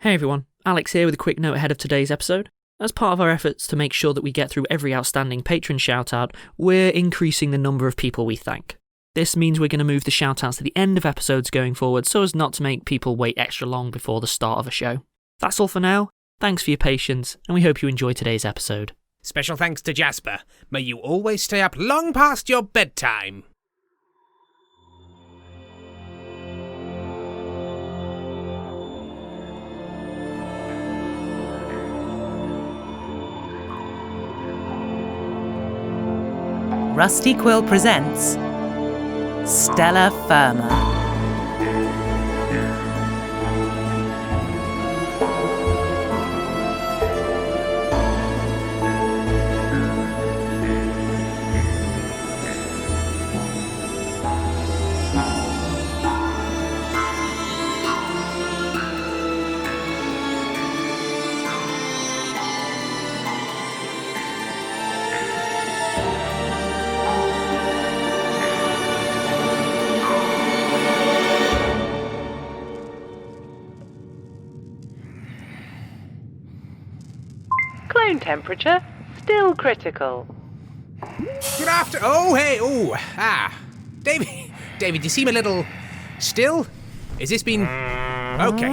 Hey everyone, Alex here with a quick note ahead of today's episode. As part of our efforts to make sure that we get through every outstanding patron shout-out, we're increasing the number of people we thank. This means we're going to move the shout-outs to the end of episodes going forward so as not to make people wait extra long before the start of a show. That's all for now. Thanks for your patience, and we hope you enjoy today's episode. Special thanks to Jasper. May you always stay up long past your bedtime. Rusty Quill presents Stella FIRMA. Temperature still critical. Good after. Oh, hey. Oh, David, you seem a little still. Has this been? Okay.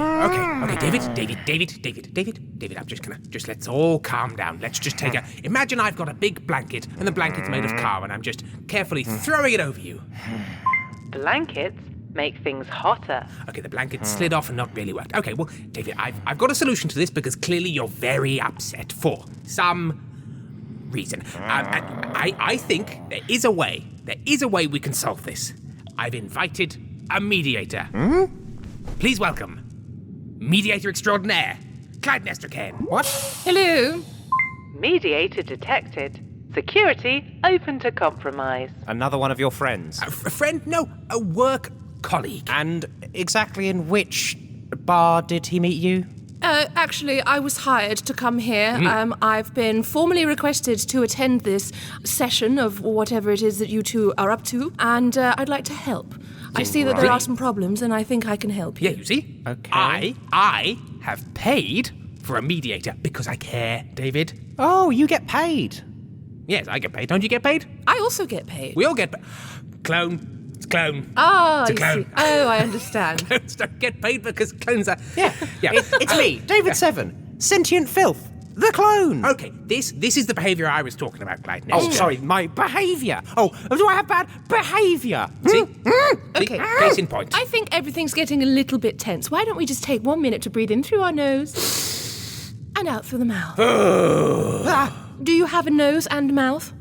David. I'm just let's all calm down. Let's just take imagine I've got a big blanket and the blanket's made of car and I'm just carefully throwing it over you. Blankets make things hotter. Okay, the blanket slid off and not really worked. Okay, well, David, I've got a solution to this because clearly you're very upset for some reason. I think there is a way we can solve this. I've invited a mediator. Please welcome mediator extraordinaire, Clyde Nestercan. What? Hello. Mediator detected. Security open to compromise. Another one of your friends? A friend? No, a work colleague. And exactly in which bar did he meet you? Actually, I was hired to come here. I've been formally requested to attend this session of whatever it is that you two are up to, and I'd like to help. I see that there are some problems, and I think I can help you. Yeah, you see? Okay. I have paid for a mediator because I care, David. Oh, you get paid. Yes, I get paid. Don't you get paid? I also get paid. We all get paid. Clone. It's clone. Ah, it's a clone. I see. Oh, I understand. Clones don't get paid because clones are... Yeah. It's me, David Seven. Sentient filth. The clone. Okay, this is the behaviour I was talking about, Clyde. Oh, sorry, my behaviour. Oh, do I have bad behaviour? See? Okay. Case in point. I think everything's getting a little bit tense. Why don't we just take 1 minute to breathe in through our nose and out through the mouth? Do you have a nose and mouth?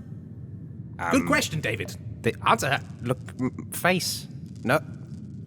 Good question, David. The answer. Look, face. No.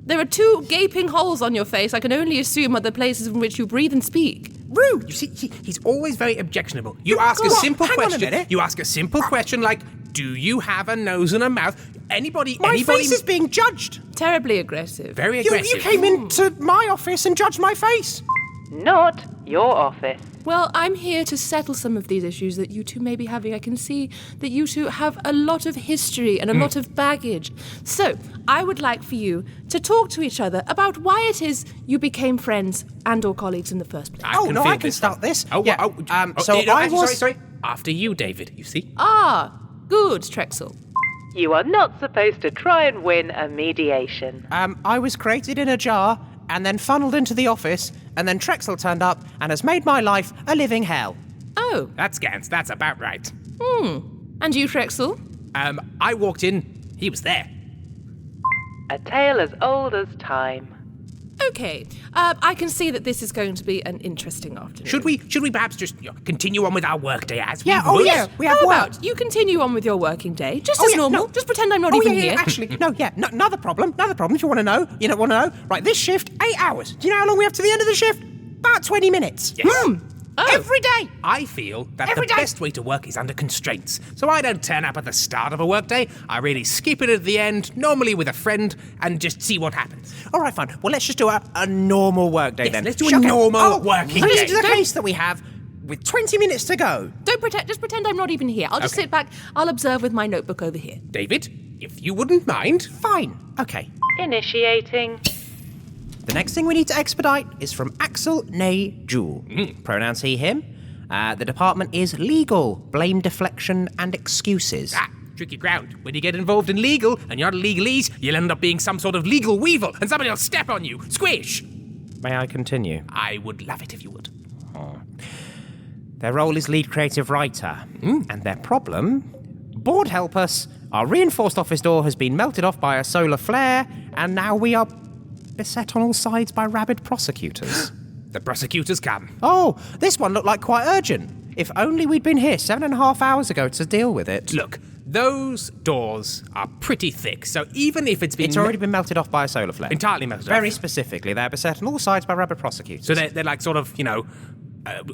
There are 2 gaping holes on your face. I can only assume are the places in which you breathe and speak. Rude. You see, he's always very objectionable. You ask a simple question. You ask a simple question like, do you have a nose and a mouth? My face is being judged. Terribly aggressive. Very aggressive. You came into my office and judged my face. Not your office. Well, I'm here to settle some of these issues that you two may be having. I can see that you two have a lot of history and a lot of baggage. So, I would like for you to talk to each other about why it is you became friends and or colleagues in the first place. I can start this. Sorry. After you, David, you see? Ah, good, Trexel. You are not supposed to try and win a mediation. I was created in a jar and then funneled into the office, and then Trexel turned up and has made my life a living hell. Oh. That's Gans, that's about right. And you, Trexel? I walked in, he was there. A tale as old as time. Okay, I can see that this is going to be an interesting afternoon. Should we perhaps just continue on with our workday as we would? We have How work. about you continue on with your working day, just as normal? Just pretend I'm not even here. Actually, another problem, if you want to know. You don't want to know? Right, this shift, 8 hours. Do you know how long we have to the end of the shift? About 20 minutes. Yes. Every day. I feel that the best way to work is under constraints. So I don't turn up at the start of a workday. I really skip it at the end, normally with a friend, and just see what happens. All right, fine. Well, let's just do a normal workday then. Let's do a normal working day. This is the case that we have with 20 minutes to go. Just pretend I'm not even here. I'll just sit back. I'll observe with my notebook over here. David, if you wouldn't mind. Fine. Okay. Initiating The next thing we need to expedite is from Axel Nee Juul. Pronouns he, him. The department is legal, blame, deflection, and excuses. Tricky ground. When you get involved in legal and you're not a legalese, you'll end up being some sort of legal weevil and somebody will step on you. Squish! May I continue? I would love it if you would. Their role is lead creative writer. And their problem? Board help us. Our reinforced office door has been melted off by a solar flare, and now we are beset on all sides by rabid prosecutors. The prosecutors come. Oh, this one looked like quite urgent. If only we'd been here 7.5 hours ago to deal with it. Look, those doors are pretty thick, so even if it's been... It's already been melted off by a solar flare. Entirely melted off. Very specifically, they're beset on all sides by rabid prosecutors. So they're like sort of,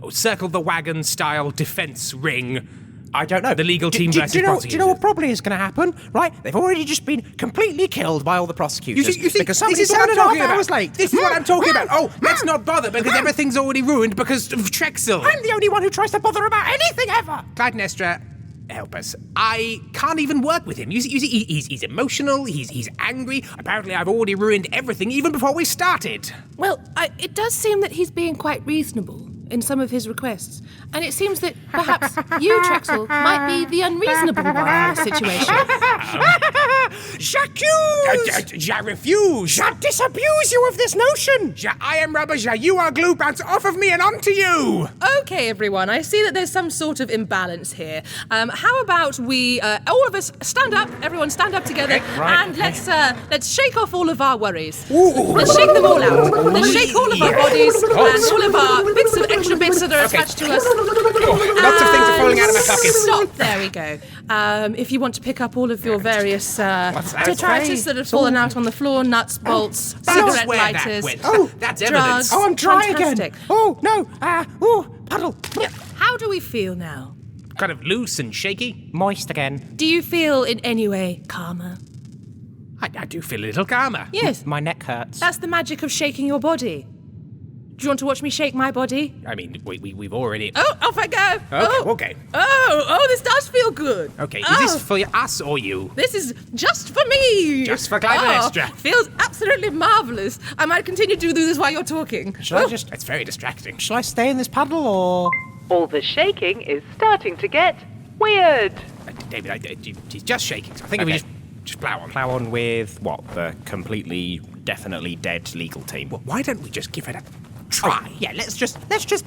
circle the wagon style defense ring. I don't know. The legal team versus prosecutors. Do you know what probably is going to happen? Right? They've already just been completely killed by all the prosecutors. You see, because somebody this is what I'm 7.5 talking hours about. late. This is what I'm talking about. Oh, let's not bother because everything's already ruined because of Trexel. I'm the only one who tries to bother about anything ever. Clytemnestra, help us. I can't even work with him. You see, he's emotional, he's angry. Apparently I've already ruined everything even before we started. Well, it does seem that he's being quite reasonable in some of his requests. And it seems that perhaps you, Trexel, might be the unreasonable one in this situation. Je refuse. Je disabuse you of this notion. I am rubber, you are glue, bounce off of me and onto you. Okay, everyone, I see that there's some sort of imbalance here. How about we, all of us, stand up, everyone stand up together, and let's shake off all of our worries. Let's shake them all out. Let's shake all of our bodies and all of our extra bits that are attached to us. Lots of things are falling out of my pockets. Stop, there we go. If you want to pick up all of your various detritus that have fallen out on the floor, nuts, bolts, cigarette lighters, that's drugs. evidence. Oh, I'm dry Fantastic. again. Oh, no. Puddle. Yeah. How do we feel now? Kind of loose and shaky. Moist again. Do you feel in any way calmer? I do feel a little calmer. Yes. My neck hurts. That's the magic of shaking your body. Do you want to watch me shake my body? I mean, we've already... Oh, off I go. Okay. Oh, this does feel good. Okay, is this for us or you? This is just for me. Just for Clytemnestra. Feels absolutely marvellous. I might continue to do this while you're talking. It's very distracting. Shall I stay in this puddle or... All the shaking is starting to get weird. David, he's just shaking, so I think if we just plow on. Plow on with, what, the completely, definitely dead legal team? Well, why don't we just give it a try? Yeah, let's just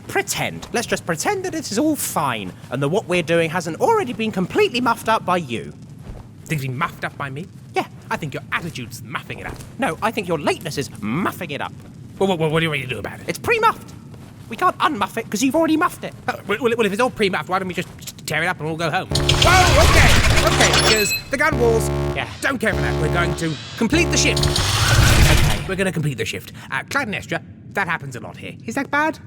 pretend. Let's just pretend that it is all fine and that what we're doing hasn't already been completely muffed up by you. Think it's been muffed up by me? Yeah. I think your attitude's muffing it up. No, I think your lateness is muffing it up. Well, what do you want to do about it? It's pre-muffed. We can't unmuff it because you've already muffed it. Well, if it's all pre-muffed, why don't we just tear it up and we'll go home? Whoa, okay, because the gun walls don't care for that. We're going to complete the shift. Okay, we're going to complete the shift. Clytemnestra, that happens a lot here. Is that bad?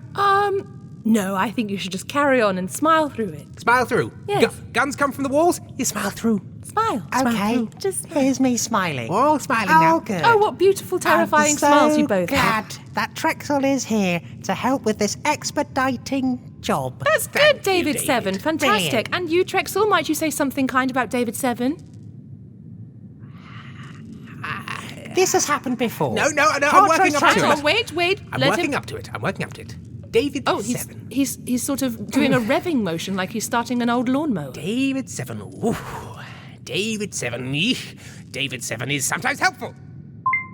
No, I think you should just carry on and smile through it. Smile through. Yes. Guns come from the walls, you smile through. Smile. Okay, just here's me smiling. We're all smiling now. Good. Oh, what beautiful, terrifying smiles you both have. glad that Trexel is here to help with this expediting job. That's Thank good, David you, Seven. David. Fantastic. Brilliant. And you, Trexel, might you say something kind about David Seven? This has happened before. No, I'm Can't working up trust to Hang it. on, wait. I'm Let working him... up to it. I'm working up to it. David Oh, Seven. he's sort of doing a revving motion like he's starting an old lawnmower. David Seven. Ooh. David Seven. Eek. David Seven is sometimes helpful.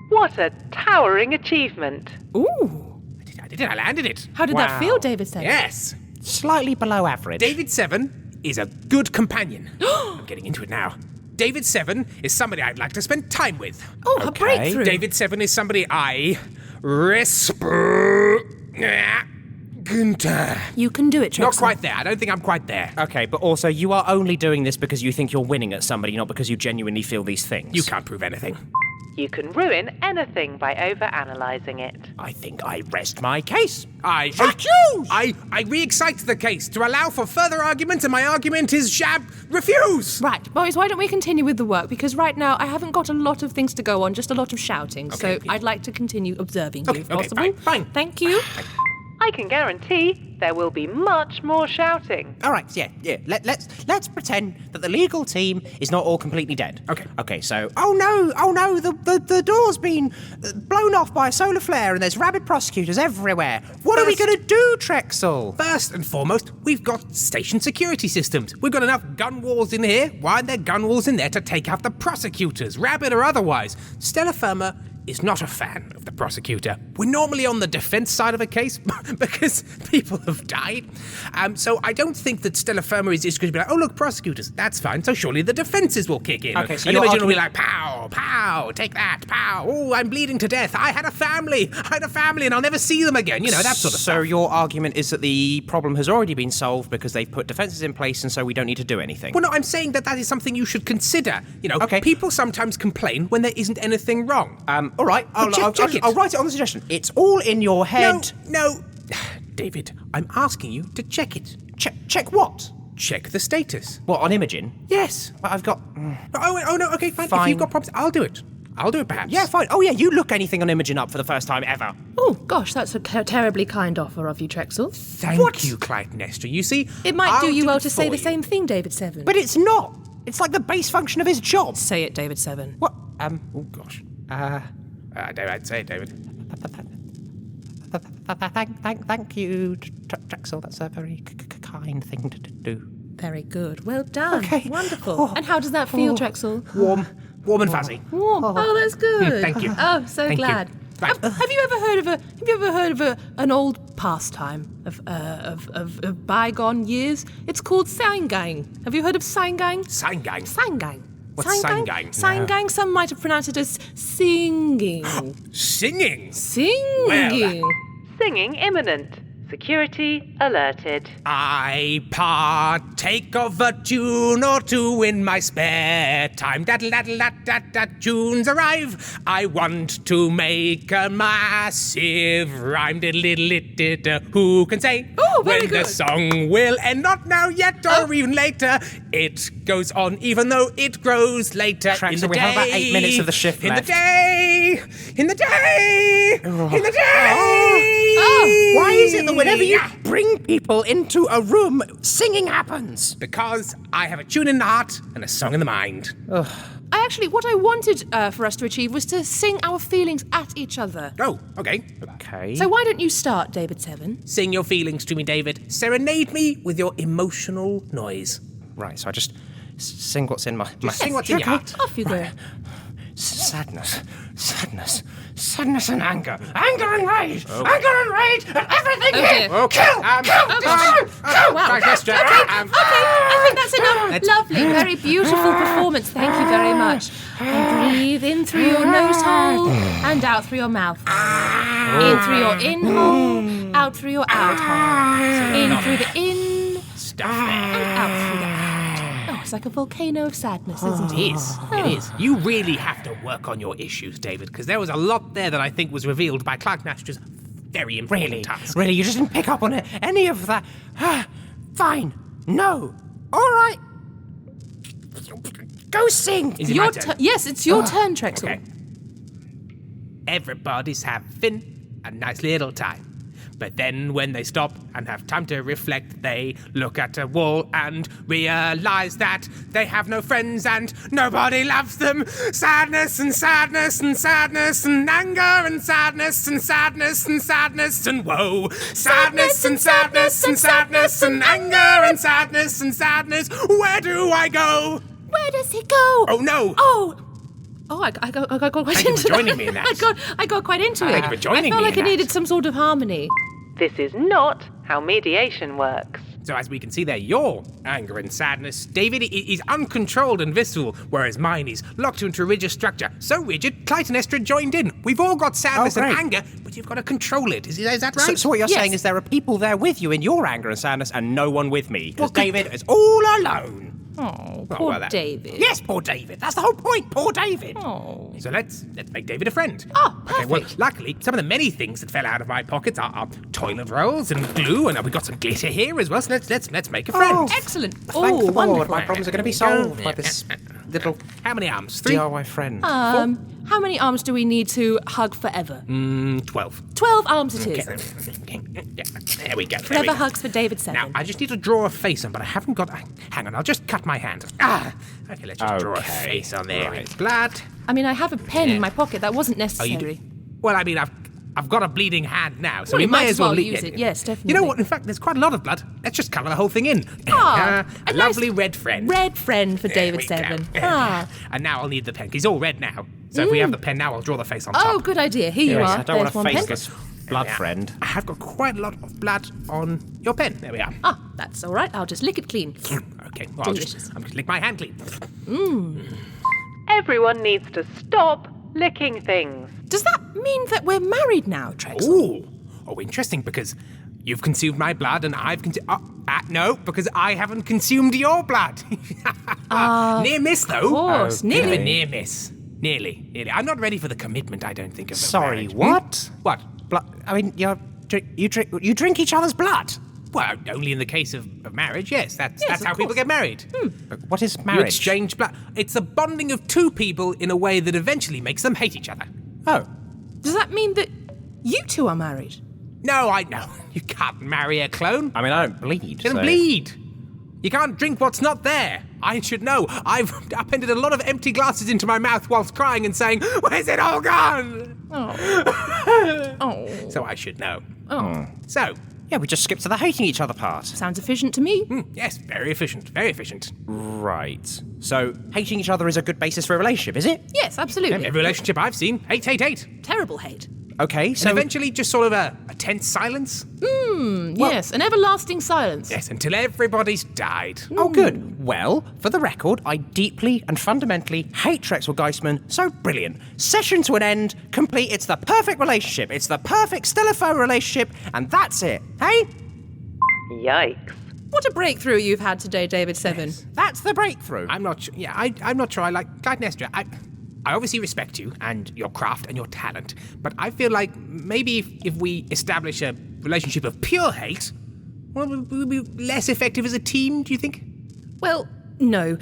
What a towering achievement. Ooh. I did it. I landed it. How did that feel, David Seven? Yes. Slightly below average. David Seven is a good companion. I'm getting into it now. David Seven is somebody I'd like to spend time with. Oh, a breakthrough. David Seven is somebody I respect. You can do it, Trexel. Not quite there. I don't think I'm quite there. Okay, but also you are only doing this because you think you're winning at somebody, not because you genuinely feel these things. You can't prove anything. You can ruin anything by overanalyzing it. I think I rest my case. I re-excite the case to allow for further argument, and my argument is refuse. Right, boys, why don't we continue with the work? Because right now I haven't got a lot of things to go on, just a lot of shouting. Okay. So I'd like to continue observing you, if Okay, possible. fine. Thank you. I can guarantee there will be much more shouting. All right, yeah. Let's pretend that the legal team is not all completely dead. Okay. So, oh no, the door's been blown off by a solar flare, and there's rabid prosecutors everywhere. What are we going to do, Trexel? First and foremost, we've got station security systems. We've got enough gun walls in here. Why aren't there gun walls in there to take out the prosecutors, rabid or otherwise? Stella FIRMA is not a fan of the prosecutor. We're normally on the defense side of a case because people have died. So I don't think that Stella FIRMA is going to be like, oh, look, prosecutors, that's fine. So surely the defenses will kick in. Okay, so and you're Imogen will be like, pow, pow, take that, pow. Oh, I'm bleeding to death. I had a family and I'll never see them again. That sort of stuff. So your argument is that the problem has already been solved because they've put defenses in place and so we don't need to do anything. Well, no, I'm saying that is something you should consider. Okay. People sometimes complain when there isn't anything wrong. All right, check it. I'll write it on the suggestion. It's all in your head. No. David, I'm asking you to check it. Check what? Check the status. What, on Imogen? Yes. But I've got... Oh, no, okay, fine. If you've got problems, I'll do it. Perhaps. Yeah, fine. Oh, yeah, you look anything on Imogen up for the first time ever. Oh, gosh, that's a terribly kind offer of you, Trexel. Thank you, Clytemnestra. You see, It might do you well to say for the you. same thing, David Seven. But it's not. It's like the base function of his job. Say it, David Seven. What? Oh, gosh. I'd say it, David. Thank you, Drexel. That's a very kind thing to do. Very good. Well done. Okay. Wonderful. Oh. And how does that feel, Drexel? Warm and fuzzy. Warm. Oh, that's good. Thank you. Oh, so Thank you. glad. Right. Have you ever heard of an old pastime of bygone years? It's called Sangang. Have you heard of Sangang? Sangang. Sangang. What's Sangang? Sangang. Some might have pronounced it as singing. Singing. Singing. Singing imminent. Security alerted. I partake of a tune or two in my spare time. Daddle-daddle-dat-dat-dat, tunes arrive. I want to make a massive rhyme. Diddle-diddle-diddle. Who can say Oh, very when good. the song will end? Not now yet or even later. It goes on even though it grows later. Tracks, in so the we day. have about 8 minutes of the shift in left. the day. In the day. In the day. Why is it that whenever you bring people into a room, singing happens? Because I have a tune in the heart and a song in the mind. What I wanted for us to achieve was to sing our feelings at each other. Oh, okay. Okay. So why don't you start, David Seven? Sing your feelings to me, David. Serenade me with your emotional noise. Right, so I just sing what's in my... Sing what's in your heart. Off you go. Sadness and anger. Anger and rage. Anger and rage and everything here. dear. Kill. Wow. Clytemnestra, I think that's enough. Lovely, very beautiful performance. Thank you very much. And breathe in through your nose hole and out through your mouth hole. In through your in hole, out through your out hole. In through the in Stuff and out through the out. Oh, it's like a volcano of sadness, isn't it? It is. You really have to work on your issues, David, because there was a lot there that I think was revealed by Clytemnestra's very important task. Really, you just didn't pick up on any of that. Fine. No. All right. Go sing. Is it my turn? Yes, it's your turn, Trexel. Okay. Everybody's having a nice little time. But then when they stop and have time to reflect, they look at a wall and realize that they have no friends and nobody loves them. Sadness and sadness and sadness and anger and sadness and sadness and sadness and woe. Sadness and sadness and sadness and anger and sadness and sadness. Where do I go? Where does he go? Oh, no. I got quite Thank you into for joining me in that. I got quite into it. Thank you for joining I felt me like in I that. needed some sort of harmony. This is not how mediation works. So as we can see there, your anger and sadness, David, is uncontrolled and visceral, whereas mine is locked into a rigid structure. So rigid, Clytemnestra joined in. We've all got sadness and great. anger, but you've got to control it. Is that right? So what you're Yes. saying is there are people there with you in your anger and sadness and no one with me. Because David is all alone. Oh, well, poor that- David. Yes, poor David. That's the whole point. Poor David. Oh. So let's make David a friend. Oh, Okay, well, perfect. luckily, some of the many things that fell out of my pockets are toilet rolls and glue, and we've got some glitter here as well, so let's make a friend. Excellent. Thank Oh, the Lord, wonderful. my problems are going to be solved by this little How many arms? 3? DIY friend. how many arms do we need to hug forever? 12. 12 arms it is. Yeah, there we go. Forever hugs for David 7. Now, I just need to draw a face on, but I haven't got... Hang on, I'll just cut my hand. Okay, let's just draw a face on there. Right. It's blood. I mean, I have a pen in my pocket. That wasn't necessary. You do? Well, I mean, I've got a bleeding hand now, so Well, we you may might as well use it. Yes, definitely. You know what? In fact, there's quite a lot of blood. Let's just colour the whole thing in. A A lovely red friend. Red friend for There David we go. 7. And now I'll need the pen. He's all red now. So if we have the pen now, I'll draw the face on top. Oh, good idea. Here you Yes, are. I don't want There's to one face pen. this blood friend. I have got quite a lot of blood on your pen. There we are. That's all right. I'll just lick it clean. Okay, well, Delicious. I'm just lick my hand clean. Everyone needs to stop licking things. Does that mean that we're married now, Trex? Oh, interesting, because you've consumed my blood and I've consumed... no, because I haven't consumed your blood. Near miss, though. Of course, Bit of nearly. a near miss. Nearly. I'm not ready for the commitment, I don't think, of the Sorry, marriage. what? What? I mean, you drink each other's blood. Well, only in the case of marriage, yes. That's of how people course. get married. But what is You marriage? exchange blood. It's the bonding of two people in a way that eventually makes them hate each other. Oh, Does that mean that you two are married? No, I know. You can't marry a clone. I mean, I don't bleed. You don't so- bleed. You can't drink what's not there. I should know. I've appended a lot of empty glasses into my mouth whilst crying and saying, "Where's it all gone?" Oh. So I should know. Oh. So, Yeah, we just skipped to the hating each other part. Sounds efficient to me. yes, very efficient. Very efficient. Right. So, hating each other is a good basis for a relationship, is it? Yes, absolutely. Every relationship I've seen, hate, hate, hate. Terrible hate. Okay, so And eventually just sort of a tense silence. Yes, an everlasting silence. Yes, until everybody's died. Oh, good. Well, for the record, I deeply and fundamentally hate Trexel Geisman. So brilliant. Session to an end, complete. It's the perfect relationship. It's the perfect Stellafo relationship, and that's it. Hey? Yikes. What a breakthrough you've had today, David 7. That's the breakthrough. I'm not sure. Yeah, I'm not sure I like Clytemnestra. I obviously respect you and your craft and your talent, but I feel like maybe if we establish a relationship of pure hate, well, we'll be less effective as a team, do you think? Well, no.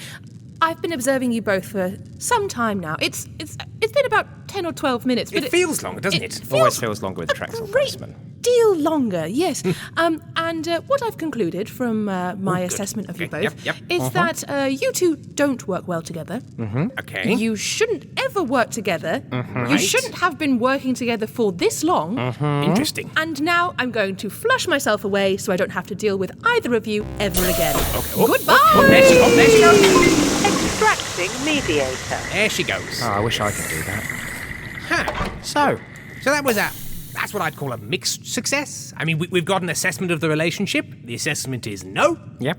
I've been observing you both for some time now. It's been about 10 or 12 minutes. But It feels longer, doesn't it? Always feels longer with Trexel great Geisman. deal longer, yes. And what I've concluded from my assessment of you Okay, both yep. is that you two don't work well together. Okay. You shouldn't ever work together. You Right. shouldn't have been working together for this long. Interesting. And now I'm going to flush myself away so I don't have to deal with either of you ever again. Goodbye! There she goes. Extracting mediator. There she goes. Oh, I wish I could do that. Huh. So, So that's what I'd call a mixed success. I mean, we've got an assessment of the relationship. The assessment is no. yep.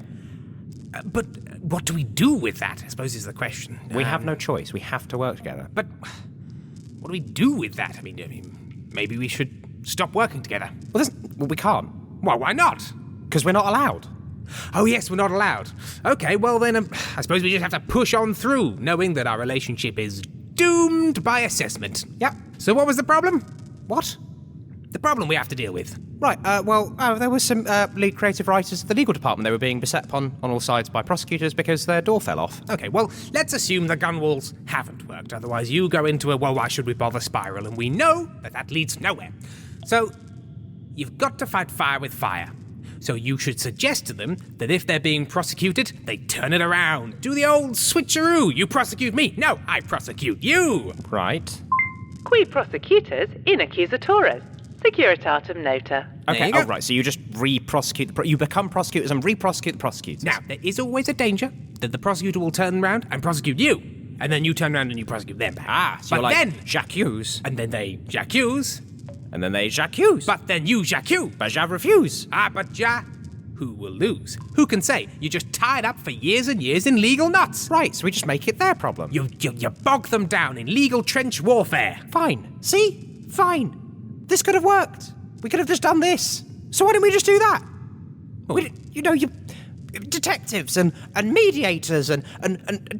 But what do we do with that, I suppose, is the question. We have no choice. We have to work together. But what do we do with that? I mean, maybe we should stop working together. Well, we can't. Well, why not? Because we're not allowed. Oh, yes, we're not allowed. Okay, well then, I suppose we just have to push on through, knowing that our relationship is doomed by assessment. Yep. So what was the problem? What? The problem we have to deal with. Right, there was some lead creative writers at the legal department. They were being beset upon on all sides by prosecutors because their door fell off. Okay, well, let's assume the gun walls haven't worked. Otherwise, you go into a, well, why should we bother spiral? And we know that leads nowhere. So, you've got to fight fire with fire. So you should suggest to them that if they're being prosecuted, they turn it around. Do the old switcheroo. You prosecute me. No, I prosecute you. Right. Qui prosecutors in accusatores. Securitatem nota. There Okay, you go. oh, right, so you just re-prosecute you become prosecutors and re-prosecute the prosecutors. Now, there is always a danger that the prosecutor will turn around and prosecute you. And then you turn around and you prosecute them back. so but you're like then, j'accuse, and then they j'accuse, and then they j'accuse, but then you j'accuse. but je refuse. But who will lose? Who can say? You're just tied up for years and years in legal knots. Right, so we just make it their problem. You bog them down in legal trench warfare. Fine. See? Fine. This could have worked. We could have just done this. So why didn't we just do that? Detectives and mediators and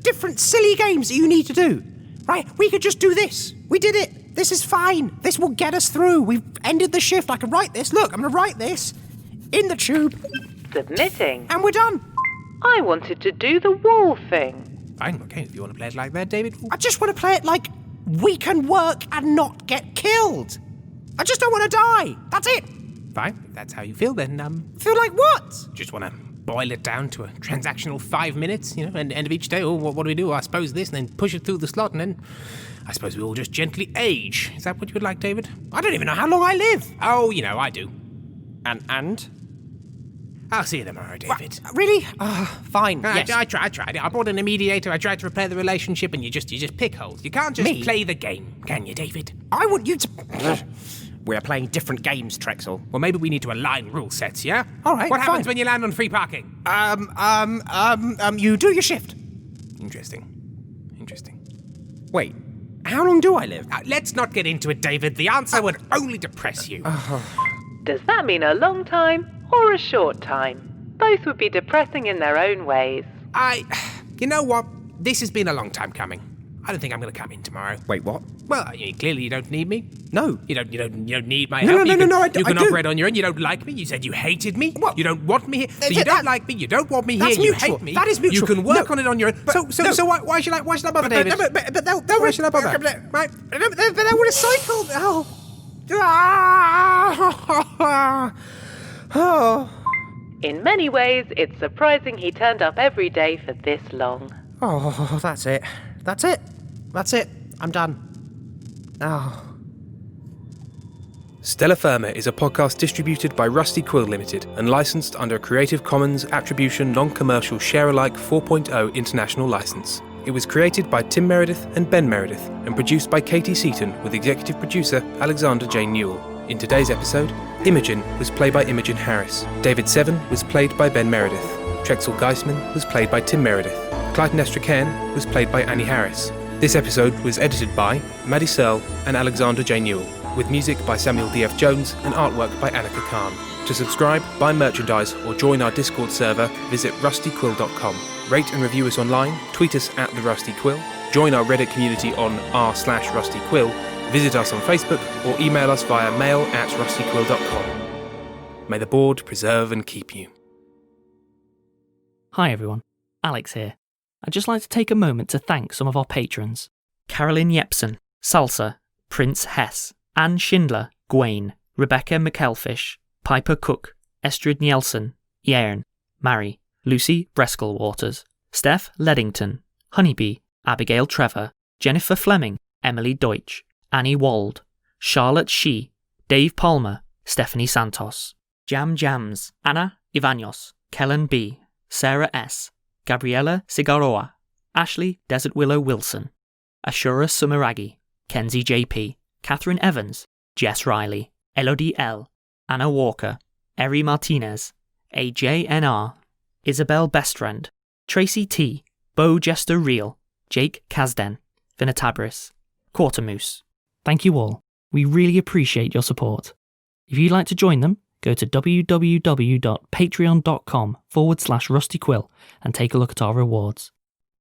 different silly games that you need to do. Right? We could just do this. We did it. This is fine. This will get us through. We've ended the shift. I can write this. Look, I'm going to write this in the tube. Submitting. And we're done. I wanted to do the wall thing. Fine, okay, if you want to play it like that, David. I just want to play it like we can work and not get killed. I just don't want to die. That's it. Fine, if that's how you feel, then, Feel like what? just want to boil it down to a transactional 5 minutes, end of each day. Oh, what do we do? I suppose this, and then push it through the slot, and then I suppose we all just gently age. Is that what you would like, David? I don't even know how long I live. Oh, I do. And? I'll see you tomorrow, David. Really? Fine. Yes. I tried it. I brought in a mediator. I tried to repair the relationship, and you just pick holes. You can't just Me? play the game, can you, David? I want you to... We're playing different games, Trexel. Well, maybe we need to align rule sets, yeah? All right, What happens fine. when you land on free parking? You do your shift. Interesting. Wait, how long do I live? Let's not get into it, David. The answer would only depress you. Does that mean a long time or a short time? Both would be depressing in their own ways. You know what? This has been a long time coming. I don't think I'm going to come in tomorrow. Wait, what? Well, clearly you don't need me. No. You don't need my No, help. no, I You can do. operate on your own. You don't like me. You said you hated me. What? You don't want me here. So you don't like me. You don't want me here. That's You mutual. hate me. That is mutual. You can work No. on it on your own. So why should I bother, David? But they'll Why should I bother? Right. But they would have cycled. Oh. In many ways, it's surprising he turned up every day for this long. Oh, that's it. I'm done. Oh. Stella Firma is a podcast distributed by Rusty Quill Limited and licensed under a Creative Commons Attribution Non-Commercial Share-alike 4.0 international license. It was created by Tim Meredith and Ben Meredith and produced by Katie Seaton with executive producer Alexander J. Newell. In today's episode, Imogen was played by Imogen Harris. David Seven was played by Ben Meredith. Trexel Geisman was played by Tim Meredith. Clytemnestra Cairn was played by Annie Harris. This episode was edited by Maddie Searle and Alexander J. Newell, with music by Samuel D.F. Jones and artwork by Annika Khan. To subscribe, buy merchandise, or join our Discord server, visit rustyquill.com. Rate and review us online, tweet us at The Rusty Quill, join our Reddit community on r/rustyquill, visit us on Facebook, or email us via mail@rustyquill.com. May the board preserve and keep you. Hi everyone, Alex here. I'd just like to take a moment to thank some of our patrons. Carolyn Yepson, Salsa, Prince Hess, Anne Schindler, Gwaine, Rebecca McElfish, Piper Cook, Estrid Nielsen, Yairn, Mary, Lucy Breskel Waters, Steph Leddington, Honeybee, Abigail Trevor, Jennifer Fleming, Emily Deutsch, Annie Wald, Charlotte Shee, Dave Palmer, Stephanie Santos, Jam Jams, Anna Ivanios, Kellen B, Sarah S, Gabriella Cigaroa, Ashley Desert Willow Wilson, Ashura Sumaragi, Kenzie JP, Catherine Evans, Jess Riley, Elodie L, Anna Walker, Eri Martinez, AJNR, Isabel Bestfriend, Tracy T, Bo Jester Real, Jake Kazden, Vinatabris, Quartermoose. Thank you all. We really appreciate your support. If you'd like to join them, go to www.patreon.com/rustyquill and take a look at our rewards.